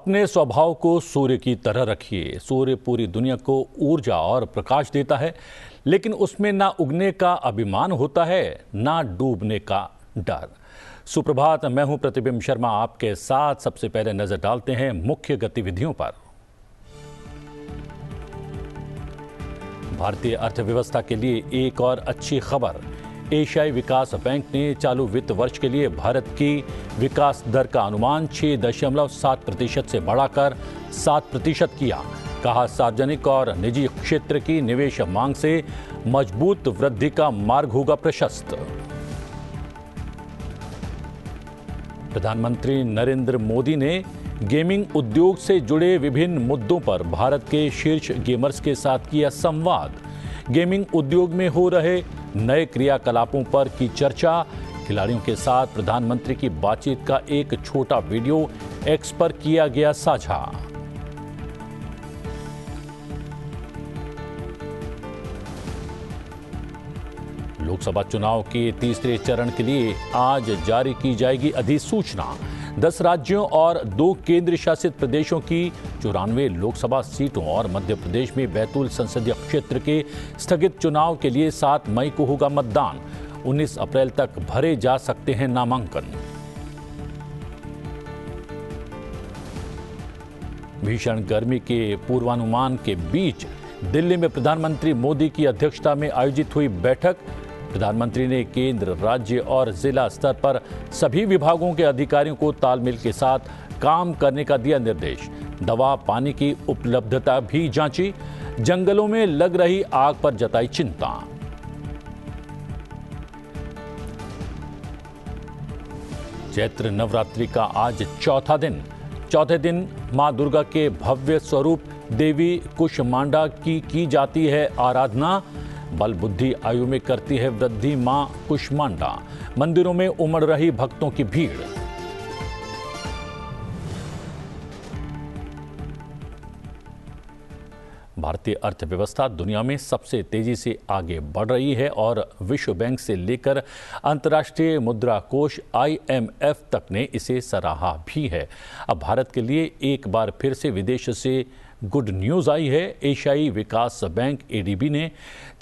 अपने स्वभाव को सूर्य की तरह रखिए। सूर्य पूरी दुनिया को ऊर्जा और प्रकाश देता है, लेकिन उसमें ना उगने का अभिमान होता है, ना डूबने का डर। सुप्रभात, मैं हूं प्रतिबिंब शर्मा आपके साथ। सबसे पहले नजर डालते हैं मुख्य गतिविधियों पर। भारतीय अर्थव्यवस्था के लिए एक और अच्छी खबर। एशियाई विकास बैंक ने चालू वित्त वर्ष के लिए भारत की विकास दर का अनुमान 6.7% से बढ़ाकर 7% किया। कहा, सार्वजनिक और निजी क्षेत्र की निवेश मांग से मजबूत वृद्धि का मार्ग होगा प्रशस्त। प्रधानमंत्री नरेंद्र मोदी ने गेमिंग उद्योग से जुड़े विभिन्न मुद्दों पर भारत के शीर्ष गेमर्स के साथ किया संवाद। गेमिंग उद्योग में हो रहे नए क्रियाकलापों पर की चर्चा। खिलाड़ियों के साथ प्रधानमंत्री की बातचीत का एक छोटा वीडियो एक्स पर किया गया साझा। लोकसभा चुनाव के तीसरे चरण के लिए आज जारी की जाएगी अधिसूचना। 10 राज्यों और 2 केंद्र शासित प्रदेशों की 94 लोकसभा सीटों और मध्य प्रदेश में बैतूल संसदीय क्षेत्र के स्थगित चुनाव के लिए 7 मई को होगा मतदान। 19 अप्रैल तक भरे जा सकते हैं नामांकन। भीषण गर्मी के पूर्वानुमान के बीच दिल्ली में प्रधानमंत्री मोदी की अध्यक्षता में आयोजित हुई बैठक। प्रधानमंत्री ने केंद्र, राज्य और जिला स्तर पर सभी विभागों के अधिकारियों को तालमेल के साथ काम करने का दिया निर्देश। दवा, पानी की उपलब्धता भी जांची। जंगलों में लग रही आग पर जताई चिंता। चैत्र नवरात्रि का आज चौथे दिन मां दुर्गा के भव्य स्वरूप देवी कुष्मांडा की जाती है आराधना। बल बुद्धि आयु में करती है वृद्धि मां कुष्मांडा। मंदिरों में उमड़ रही भक्तों की भीड़। भारतीय अर्थव्यवस्था दुनिया में सबसे तेजी से आगे बढ़ रही है और विश्व बैंक से लेकर अंतर्राष्ट्रीय मुद्रा कोष IMF तक ने इसे सराहा भी है। अब भारत के लिए एक बार फिर से विदेश से गुड न्यूज आई है। एशियाई विकास बैंक ADB ने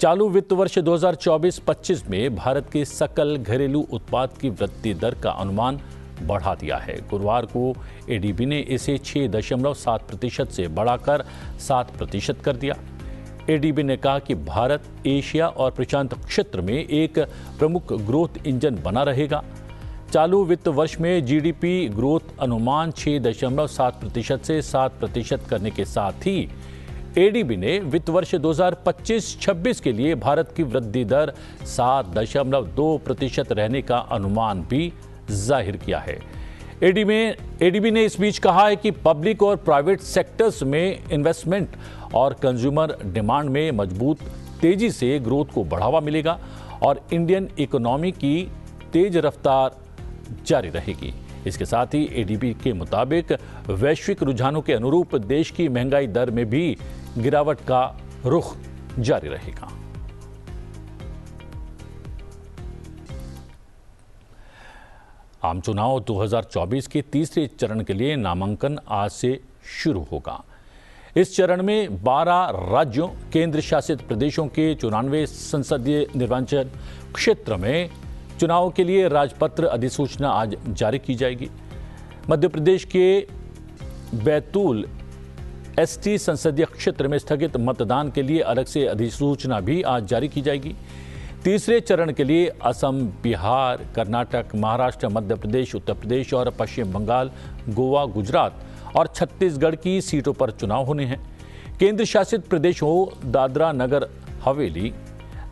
चालू वित्त वर्ष 2024-25 में भारत के सकल घरेलू उत्पाद की वृद्धि दर का अनुमान बढ़ा दिया है। गुरुवार को ADB ने इसे 6.7% से बढ़ाकर 7% कर दिया। ADB ने कहा कि भारत एशिया और प्रशांत क्षेत्र में एक प्रमुख ग्रोथ इंजन बना रहेगा। चालू वित्त वर्ष में GDP ग्रोथ अनुमान 6.7% से 7% करने के साथ ही ADB ने वित्त वर्ष 2025-26 के लिए भारत की वृद्धि दर 7.2% रहने का अनुमान भी जाहिर किया है। ADB ने इस बीच कहा है कि पब्लिक और प्राइवेट सेक्टर्स में इन्वेस्टमेंट और कंज्यूमर डिमांड में मजबूत तेजी से ग्रोथ को बढ़ावा मिलेगा और इंडियन इकोनॉमी की तेज रफ्तार जारी रहेगी। इसके साथ ही ADB के मुताबिक वैश्विक रुझानों के अनुरूप देश की महंगाई दर में भी गिरावट का रुख जारी रहेगा। आम चुनाव 2024 के तीसरे चरण के लिए नामांकन आज से शुरू होगा। इस चरण में 12 राज्यों, केंद्र शासित प्रदेशों के 94 संसदीय निर्वाचन क्षेत्र में चुनाव के लिए राजपत्र अधिसूचना आज जारी की जाएगी। मध्य प्रदेश के बैतूल ST संसदीय क्षेत्र में स्थगित मतदान के लिए अलग से अधिसूचना भी आज जारी की जाएगी। तीसरे चरण के लिए असम, बिहार, कर्नाटक, महाराष्ट्र, मध्य प्रदेश, उत्तर प्रदेश और पश्चिम बंगाल, गोवा, गुजरात और छत्तीसगढ़ की सीटों पर चुनाव होने हैं। केंद्र शासित प्रदेशों दादरा नगर हवेली,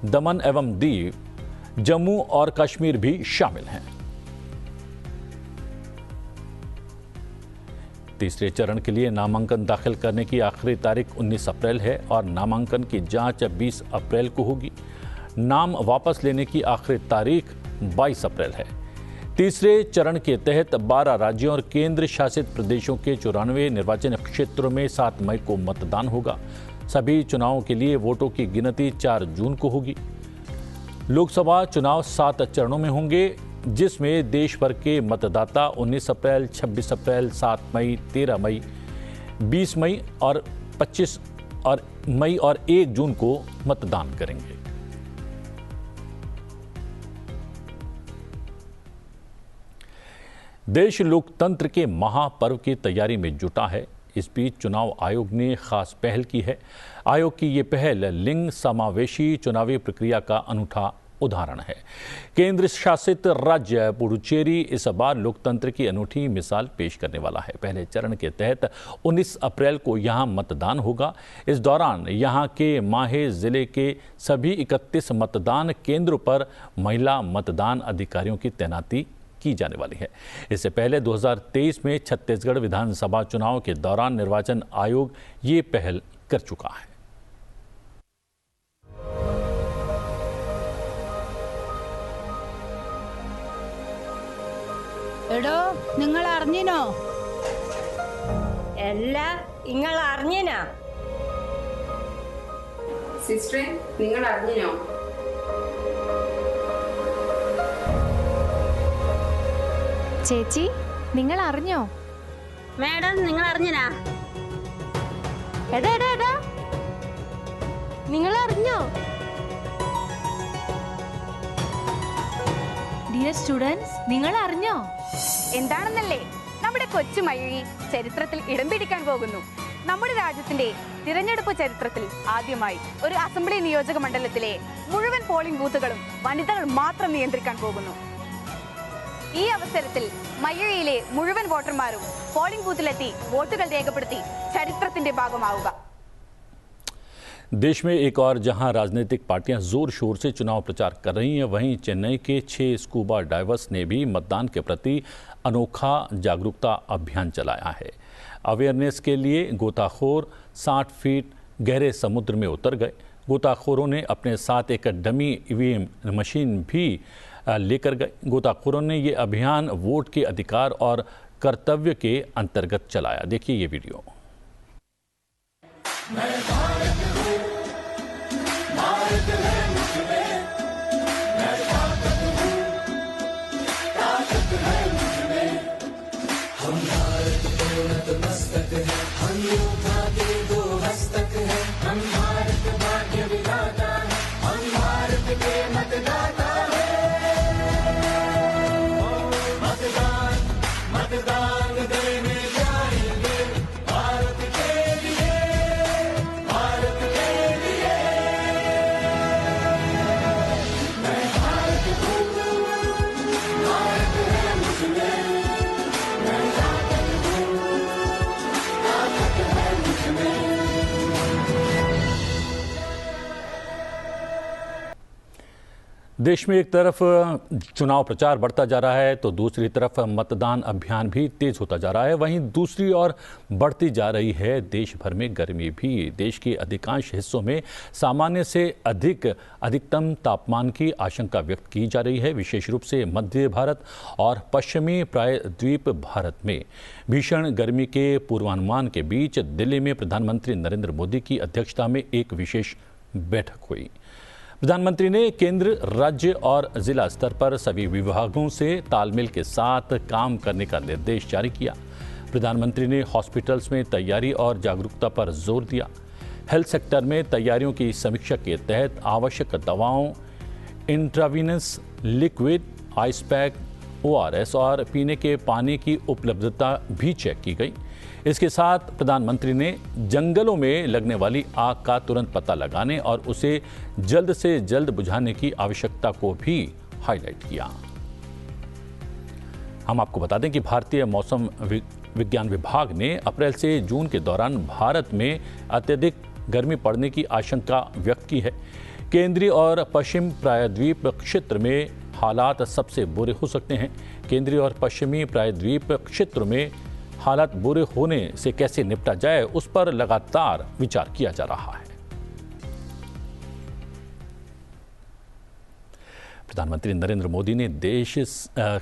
दमन एवं दीव, जम्मू और कश्मीर भी शामिल हैं। तीसरे चरण के लिए नामांकन दाखिल करने की आखिरी तारीख 19 अप्रैल है और नामांकन की जांच 20 अप्रैल को होगी। नाम वापस लेने की आखिरी तारीख 22 अप्रैल है। तीसरे चरण के तहत 12 राज्यों और केंद्र शासित प्रदेशों के 94 निर्वाचन क्षेत्रों में 7 मई को मतदान होगा। सभी चुनावों के लिए वोटों की गिनती 4 जून को होगी। लोकसभा चुनाव 7 चरणों में होंगे, जिसमें देश भर के मतदाता 19 अप्रैल, 26 अप्रैल, 7 मई, 13 मई 20 मई और 25 मई और 1 जून को मतदान करेंगे। देश लोकतंत्र के महापर्व की तैयारी में जुटा है। इस बीच चुनाव आयोग ने खास पहल की है। आयोग की ये पहल लिंग समावेशी चुनावी प्रक्रिया का अनूठा उदाहरण है। केंद्र शासित राज्य पुडुचेरी इस बार लोकतंत्र की अनूठी मिसाल पेश करने वाला है। पहले चरण के तहत 19 अप्रैल को यहां मतदान होगा। इस दौरान यहां के माहे जिले के सभी 31 मतदान केंद्रों पर महिला मतदान अधिकारियों की तैनाती की जाने वाली है। इससे पहले 2023 में छत्तीसगढ़ विधानसभा चुनाव के दौरान निर्वाचन आयोग ये पहल कर चुका है। എടോ നിങ്ങൾ അറിഞ്ഞിനോ? എല്ലാ നിങ്ങൾ അറിഞ്ഞിനാ? സിസ്റ്ററെ നിങ്ങൾ അറിഞ്ഞിനോ? ചേച്ചി നിങ്ങൾ അറിഞ്ഞോ? മാഡം നിങ്ങൾ അറിഞ്ഞിനാ? എടാ എടാ എടാ നിങ്ങൾ അറിഞ്ഞോ? ഡിയർ സ്റ്റുഡൻസ് നിങ്ങൾ അറിഞ്ഞോ? എന്താണെന്നല്ലേ, നമ്മുടെ കൊച്ചു മയൂരി ചരിത്രത്തിൽ ഇടം പിടിക്കാൻ പോകുന്നു. നമ്മുടെ രാജ്യത്തിന്റെ തിരഞ്ഞെടുപ്പ് ചരിത്രത്തിൽ ആദ്യമായി ഒരു അസംബ്ലി നിയോജക മണ്ഡലത്തിലെ മുഴുവൻ പോളിംഗ് ബൂത്തുകളും വനിതകൾ മാത്രം നിയന്ത്രിക്കാൻ പോകുന്നു. ഈ അവസരത്തിൽ മയൂരിയിലെ മുഴുവൻ വോട്ടർമാരും പോളിംഗ് ബൂത്തിലെത്തി വോട്ടുകൾ രേഖപ്പെടുത്തി ചരിത്രത്തിന്റെ ഭാഗമാവുക. देश में एक और जहां राजनीतिक पार्टियां जोर शोर से चुनाव प्रचार कर रही हैं, वहीं चेन्नई के 6 स्कूबा डाइवर्स ने भी मतदान के प्रति अनोखा जागरूकता अभियान चलाया है। अवेयरनेस के लिए गोताखोर 60 फीट गहरे समुद्र में उतर गए। गोताखोरों ने अपने साथ एक डमी ईवीएम मशीन भी लेकर गए। गोताखोरों ने ये अभियान वोट के अधिकार और कर्तव्य के अंतर्गत चलाया। देखिए ये वीडियो। देश में एक तरफ चुनाव प्रचार बढ़ता जा रहा है तो दूसरी तरफ मतदान अभियान भी तेज होता जा रहा है। वहीं दूसरी ओर बढ़ती जा रही है देश भर में गर्मी भी। देश के अधिकांश हिस्सों में सामान्य से अधिकतम तापमान की आशंका व्यक्त की जा रही है। विशेष रूप से मध्य भारत और पश्चिमी प्रायद्वीप भारत में भीषण गर्मी के पूर्वानुमान के बीच दिल्ली में प्रधानमंत्री नरेंद्र मोदी की अध्यक्षता में एक विशेष बैठक हुई। प्रधानमंत्री ने केंद्र, राज्य और जिला स्तर पर सभी विभागों से तालमेल के साथ काम करने का निर्देश जारी किया। प्रधानमंत्री ने हॉस्पिटल्स में तैयारी और जागरूकता पर जोर दिया। हेल्थ सेक्टर में तैयारियों की समीक्षा के तहत आवश्यक दवाओं, intravenous liquid, ice pack, ORS और पीने के पानी की उपलब्धता भी चेक की गई। इसके साथ प्रधानमंत्री ने जंगलों में लगने वाली आग का तुरंत पता लगाने और उसे जल्द से जल्द बुझाने की आवश्यकता को भी हाईलाइट किया। हम आपको बता दें कि भारतीय मौसम विज्ञान विभाग ने अप्रैल से जून के दौरान भारत में अत्यधिक गर्मी पड़ने की आशंका व्यक्त की है। केंद्रीय और पश्चिम प्रायद्वीप क्षेत्र में हालात सबसे बुरे हो सकते हैं। केंद्रीय और पश्चिमी प्रायद्वीप क्षेत्र में हालात बुरे होने से कैसे निपटा जाए, उस पर लगातार विचार किया जा रहा है। प्रधानमंत्री नरेंद्र मोदी ने देश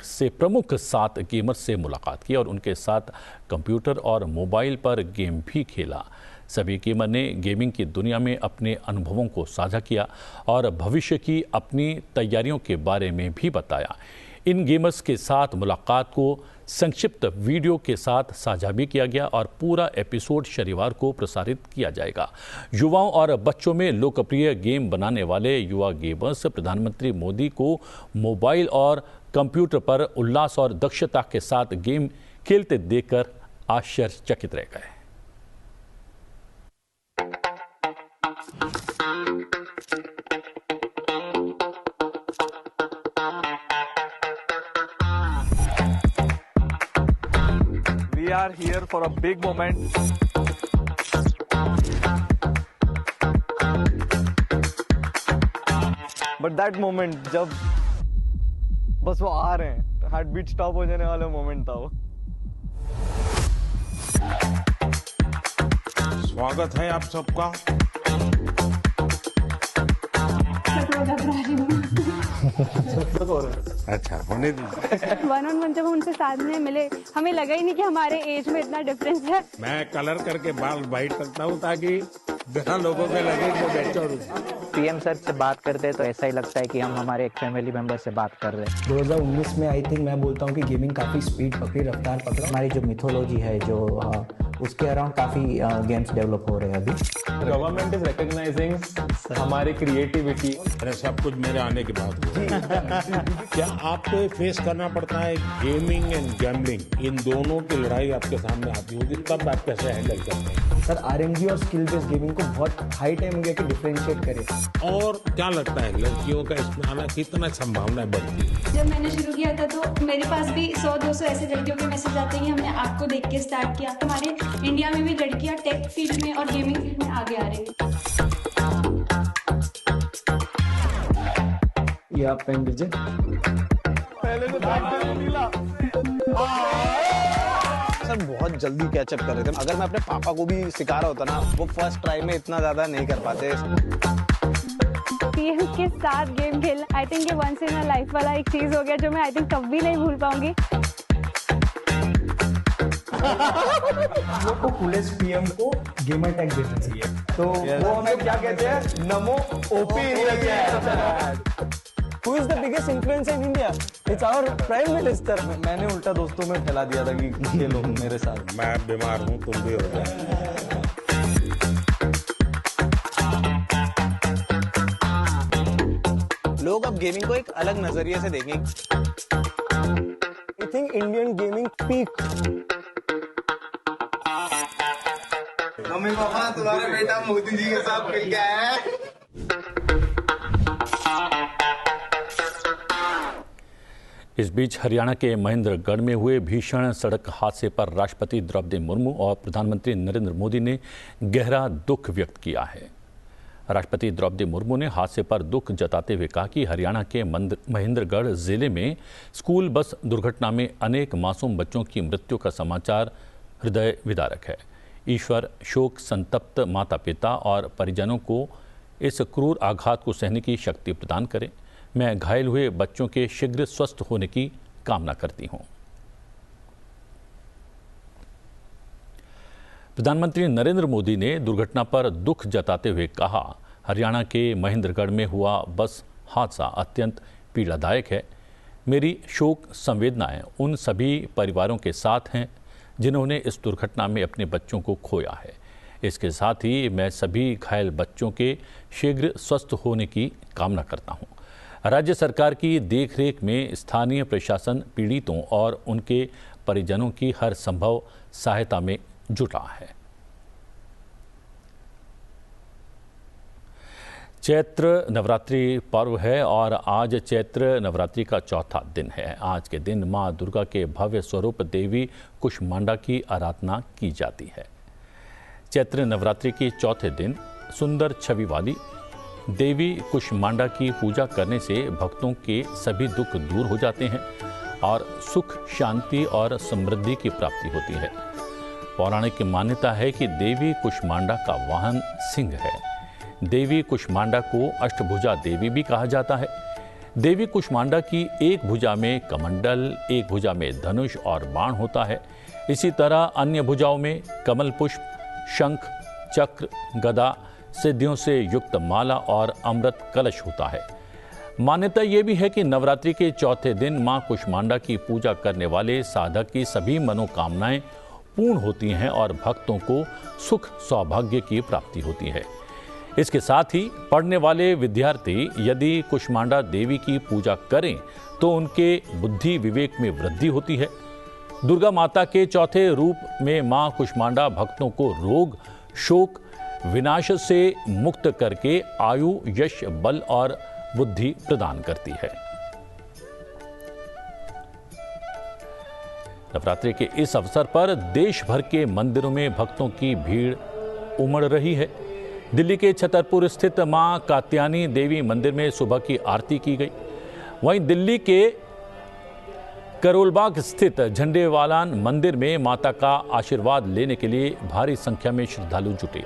से प्रमुख 7 गेमर्स से मुलाकात की और उनके साथ कंप्यूटर और मोबाइल पर गेम भी खेला। सभी गेमर ने गेमिंग की दुनिया में अपने अनुभवों को साझा किया और भविष्य की अपनी तैयारियों के बारे में भी बताया। इन गेमर्स के साथ मुलाकात को संक्षिप्त वीडियो के साथ साझा भी किया गया और पूरा एपिसोड शनिवार को प्रसारित किया जाएगा। युवाओं और बच्चों में लोकप्रिय गेम बनाने वाले युवा गेमर्स प्रधानमंत्री मोदी को मोबाइल और कंप्यूटर पर उल्लास और दक्षता के साथ गेम खेलते देखकर आश्चर्यचकित रह गए। We are here for a big moment. But that moment जब बस वो आ रहे हैं, हार्ट बीट स्टॉप हो जाने वाला मोमेंट था वो। स्वागत है आप सबका। अच्छा होने दीजिए। 1-on-1 जब हम उनसे साथ में मिले, हमें लगा ही नहीं कि हमारे एज में इतना डिफरेंस है। मैं कलर करके बाल वाइट करता हूँ ताकि बिना लोगों के लगे कि बच्चा पीएम सर से बात करते हैं तो ऐसा ही लगता है कि हम हमारे एक फैमिली मेंबर से बात कर रहे हैं। 2019 में आई थिंक मैं बोलता हूँ कि गेमिंग काफ़ी स्पीड पकड़ी, रफ्तार पकड़ा। हमारी जो मिथोलॉजी है जो उसके अराउंड काफ़ी गेम्स डेवलप हो रहे हैं अभी। गवर्नमेंट इज रिकॉग्नाइजिंग हमारी क्रिएटिविटी। सब कुछ मेरे आने के बाद क्या आपको फेस करना पड़ता है गेमिंग एंड गैम्बलिंग, इन दोनों की लड़ाई आपके सामने आती होगी, तब आप कैसे हैंडल करते हैं? सर आरएमजी और स्किल बेस्ड गेमिंग को बहुत हाई टाइम हो गया कि डिफरेंशिएट करें। और क्या लगता है लड़कियों का इसमें आना कितना संभावना बढ़ती है? जब मैंने शुरू किया था तो मेरे पास भी 100-200 ऐसे लड़कियों के मैसेज आते हैं कि हमने आपको देख के स्टार्ट किया। हमारे इंडिया में भी लड़कियां टेक फील्ड में और गेमिंग फील्ड में आगे आ रही हैं। ये आप पेन दीजिए। पहले तो मिला। सर बहुत जल्दी कैचअप कर रहे थे। अगर मैं अपने पापा को भी सिखा रहा होता ना, वो फर्स्ट ट्राई में इतना ज्यादा नहीं कर पाते। पीएम के साथ गेम खेलना आई थिंक ये वंस इन अ लाइफ वाला एक चीज हो गया जो मैं आई थिंक कभी नहीं भूल पाऊंगी। को कूलेस्ट पीएम को गेमर टैग देना चाहिए। तो वो हमें क्या कहते हैं, नमो OP India. Who is the biggest influencer in India? It's our Prime Minister. मैंने उल्टा दोस्तों में फैला दिया था कि खेलो मेरे साथ। मैं बीमार हूँ, तुम भी हो जाए। लोग अब गेमिंग को एक अलग नजरिए से देखेंगे। I think Indian gaming peaked. Mummy papa तुम्हारा बेटा मोदी जी के साथ मिल गया है। इस बीच हरियाणा के महेंद्रगढ़ में हुए भीषण सड़क हादसे पर राष्ट्रपति द्रौपदी मुर्मू और प्रधानमंत्री नरेंद्र मोदी ने गहरा दुख व्यक्त किया है। राष्ट्रपति द्रौपदी मुर्मू ने हादसे पर दुख जताते हुए कहा कि हरियाणा के महेंद्रगढ़ जिले में स्कूल बस दुर्घटना में अनेक मासूम बच्चों की मृत्यु का समाचार हृदय विदारक है। ईश्वर शोक संतप्त माता पिता और परिजनों को इस क्रूर आघात को सहने की शक्ति प्रदान करे। मैं घायल हुए बच्चों के शीघ्र स्वस्थ होने की कामना करती हूं। प्रधानमंत्री नरेंद्र मोदी ने दुर्घटना पर दुख जताते हुए कहा, हरियाणा के महेंद्रगढ़ में हुआ बस हादसा अत्यंत पीड़ादायक है। मेरी शोक संवेदनाएं उन सभी परिवारों के साथ हैं जिन्होंने इस दुर्घटना में अपने बच्चों को खोया है। इसके साथ ही मैं सभी घायल बच्चों के शीघ्र स्वस्थ होने की कामना करता हूं। राज्य सरकार की देखरेख में स्थानीय प्रशासन पीड़ितों और उनके परिजनों की हर संभव सहायता में जुटा है। चैत्र नवरात्रि पर्व है और आज चैत्र नवरात्रि का चौथा दिन है। आज के दिन मां दुर्गा के भव्य स्वरूप देवी कुष्मांडा की आराधना की जाती है। चैत्र नवरात्रि के चौथे दिन सुंदर छवि वाली देवी कुष्मांडा की पूजा करने से भक्तों के सभी दुख दूर हो जाते हैं और सुख, शांति और समृद्धि की प्राप्ति होती है। पौराणिक मान्यता है कि देवी कुष्मांडा का वाहन सिंह है। देवी कुष्मांडा को अष्टभुजा देवी भी कहा जाता है। देवी कुष्मांडा की एक भुजा में कमंडल, एक भुजा में धनुष और बाण होता है। इसी तरह अन्य भुजाओं में कमल पुष्प, शंख, चक्र, गदा, सिद्धियों से युक्त माला और अमृत कलश होता है। मान्यता ये भी है कि नवरात्रि के चौथे दिन मां कुष्मांडा की पूजा करने वाले साधक की सभी मनोकामनाएं पूर्ण होती हैं और भक्तों को सुख सौभाग्य की प्राप्ति होती है। इसके साथ ही पढ़ने वाले विद्यार्थी यदि कुष्मांडा देवी की पूजा करें तो उनके बुद्धि विवेक में वृद्धि होती है। दुर्गा माता के चौथे रूप में मां कुष्मांडा भक्तों को रोग, शोक, विनाश से मुक्त करके आयु, यश, बल और बुद्धि प्रदान करती है। नवरात्रि के इस अवसर पर देश भर के मंदिरों में भक्तों की भीड़ उमड़ रही है। दिल्ली के छतरपुर स्थित मां कात्यायनी देवी मंदिर में सुबह की आरती की गई। वहीं दिल्ली के करोलबाग स्थित झंडेवालान मंदिर में माता का आशीर्वाद लेने के लिए भारी संख्या में श्रद्धालु जुटे।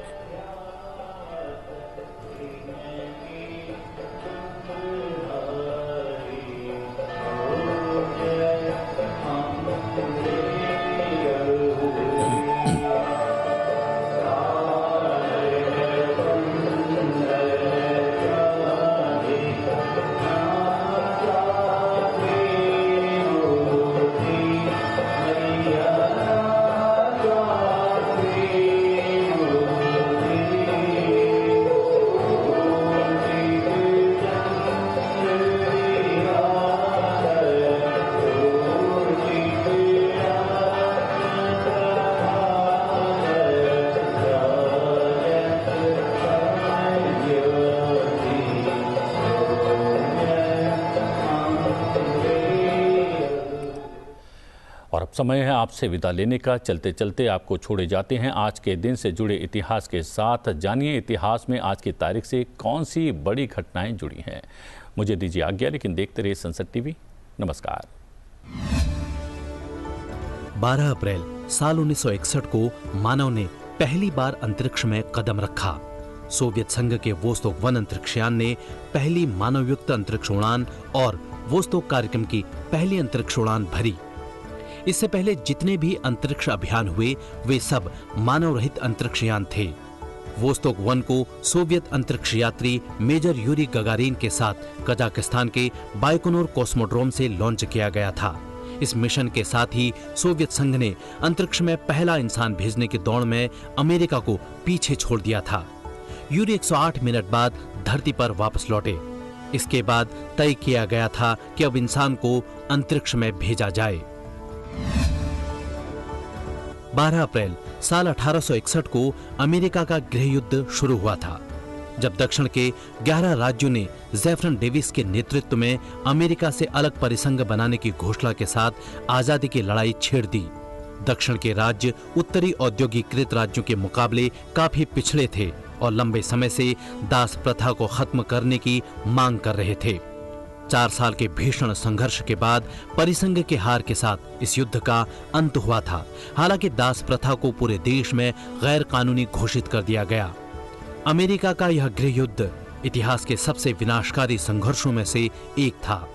और अब समय है आपसे विदा लेने का। चलते चलते आपको छोड़े जाते हैं आज के दिन से जुड़े इतिहास के साथ। जानिए इतिहास में आज की तारीख से कौन सी बड़ी घटनाएं जुड़ी हैं। मुझे दीजिए आज्ञा, लेकिन देखते रहिए संसद टीवी। नमस्कार। 12 अप्रैल साल 1961 को मानव ने पहली बार अंतरिक्ष में कदम रखा। सोवियत संघ के वोस्तोक 1 अंतरिक्षयान ने पहली मानवयुक्त अंतरिक्ष उड़ान और वोस्तोक कार्यक्रम की पहली अंतरिक्ष उड़ान भरी। इससे पहले जितने भी अंतरिक्ष अभियान हुए वे सब मानव रहित अंतरिक्षयान थे। वोस्तोक 1 को सोवियत अंतरिक्ष यात्री मेजर यूरी गगारिन के साथ कजाकिस्तान के बाइकोनूर कॉस्मोड्रोम से लॉन्च किया गया था। इस मिशन के साथ ही सोवियत संघ ने अंतरिक्ष में पहला इंसान भेजने की दौड़ में अमेरिका को पीछे छोड़ दिया था। यूरी 108 मिनट बाद धरती पर वापस लौटे। इसके बाद तय किया गया था कि अब इंसान को अंतरिक्ष में भेजा जाए। 12 अप्रैल साल 1861 को अमेरिका का गृह युद्ध शुरू हुआ था, जब दक्षिण के 11 राज्यों ने जेफरन डेविस के नेतृत्व में अमेरिका से अलग परिसंघ बनाने की घोषणा के साथ आजादी की लड़ाई छेड़ दी। दक्षिण के राज्य उत्तरी औद्योगिकृत राज्यों के मुकाबले काफी पिछड़े थे और लंबे समय से दास प्रथा को खत्म करने की मांग कर रहे थे। 4 साल के भीषण संघर्ष के बाद परिसंघ के हार के साथ इस युद्ध का अंत हुआ था। हालांकि दास प्रथा को पूरे देश में गैर कानूनी घोषित कर दिया गया। अमेरिका का यह गृह युद्ध इतिहास के सबसे विनाशकारी संघर्षों में से एक था।